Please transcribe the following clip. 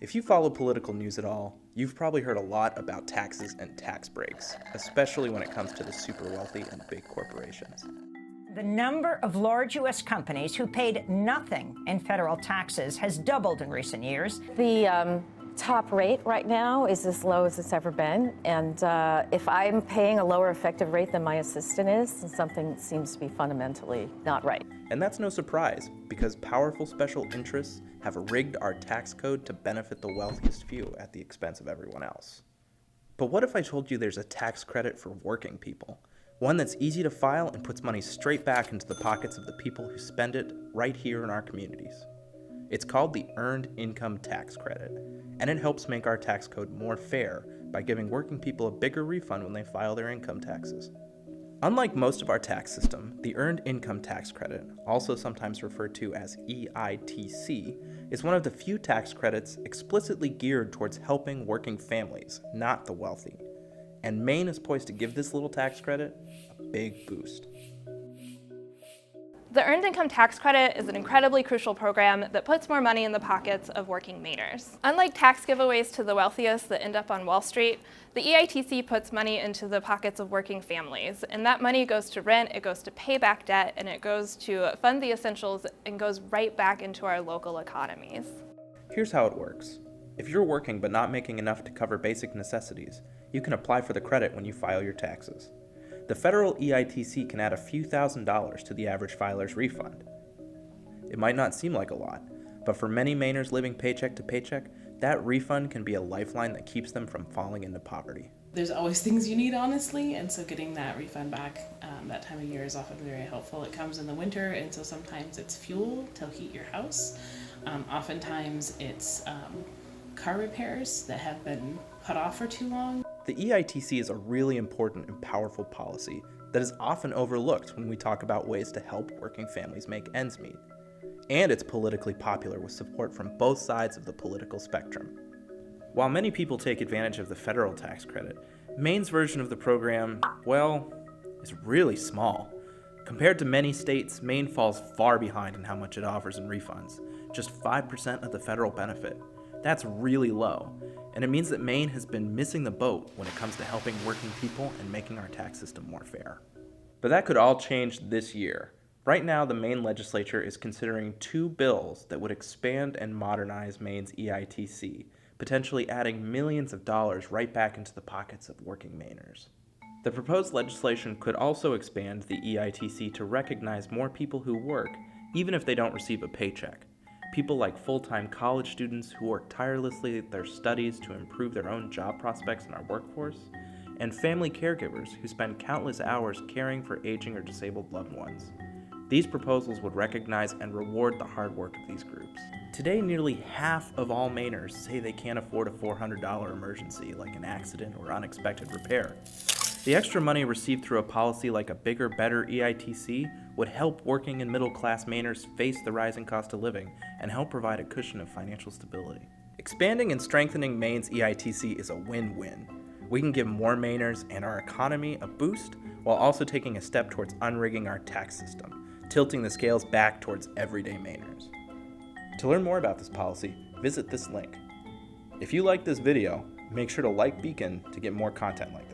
If you follow political news at all, you've probably heard a lot about taxes and tax breaks, especially when it comes to the super wealthy and big corporations. The number of large U.S. companies who paid nothing in federal taxes has doubled in recent years. The top rate right now is as low as it's ever been, and if I'm paying a lower effective rate than my assistant is, then something seems to be fundamentally not right. And that's no surprise, because powerful special interests have rigged our tax code to benefit the wealthiest few at the expense of everyone else. But what if I told you there's a tax credit for working people? One that's easy to file and puts money straight back into the pockets of the people who spend it right here in our communities. It's called the Earned Income Tax Credit, and it helps make our tax code more fair by giving working people a bigger refund when they file their income taxes. Unlike most of our tax system, the Earned Income Tax Credit, also sometimes referred to as EITC, is one of the few tax credits explicitly geared towards helping working families, not the wealthy. And Maine is poised to give this little tax credit a big boost. The Earned Income Tax Credit is an incredibly crucial program that puts more money in the pockets of working Mainers. Unlike tax giveaways to the wealthiest that end up on Wall Street, the EITC puts money into the pockets of working families, and that money goes to rent, it goes to pay back debt, and it goes to fund the essentials and goes right back into our local economies. Here's how it works. If you're working but not making enough to cover basic necessities, you can apply for the credit when you file your taxes. The federal EITC can add a few $1,000s to the average filer's refund. It might not seem like a lot, but for many Mainers living paycheck to paycheck, that refund can be a lifeline that keeps them from falling into poverty. There's always things you need, honestly, and so getting that refund back that time of year is often very helpful. It comes in the winter, and so sometimes it's fuel to heat your house. Oftentimes it's car repairs that have been put off for too long. The EITC is a really important and powerful policy that is often overlooked when we talk about ways to help working families make ends meet. And it's politically popular with support from both sides of the political spectrum. While many people take advantage of the federal tax credit, Maine's version of the program, well, is really small. Compared to many states, Maine falls far behind in how much it offers in refunds, just 5% of the federal benefit. That's really low, and it means that Maine has been missing the boat when it comes to helping working people and making our tax system more fair. But that could all change this year. Right now, the Maine legislature is considering 2 bills that would expand and modernize Maine's EITC, potentially adding millions of dollars right back into the pockets of working Mainers. The proposed legislation could also expand the EITC to recognize more people who work, even if they don't receive a paycheck. People like full-time college students who work tirelessly at their studies to improve their own job prospects in our workforce, and family caregivers who spend countless hours caring for aging or disabled loved ones. These proposals would recognize and reward the hard work of these groups. Today, nearly half of all Mainers say they can't afford a $400 emergency like an accident or unexpected repair. The extra money received through a policy like a bigger, better EITC would help working and middle-class Mainers face the rising cost of living and help provide a cushion of financial stability. Expanding and strengthening Maine's EITC is a win-win. We can give more Mainers and our economy a boost while also taking a step towards unrigging our tax system, tilting the scales back towards everyday Mainers. To learn more about this policy, visit this link. If you like this video, make sure to like Beacon to get more content like this.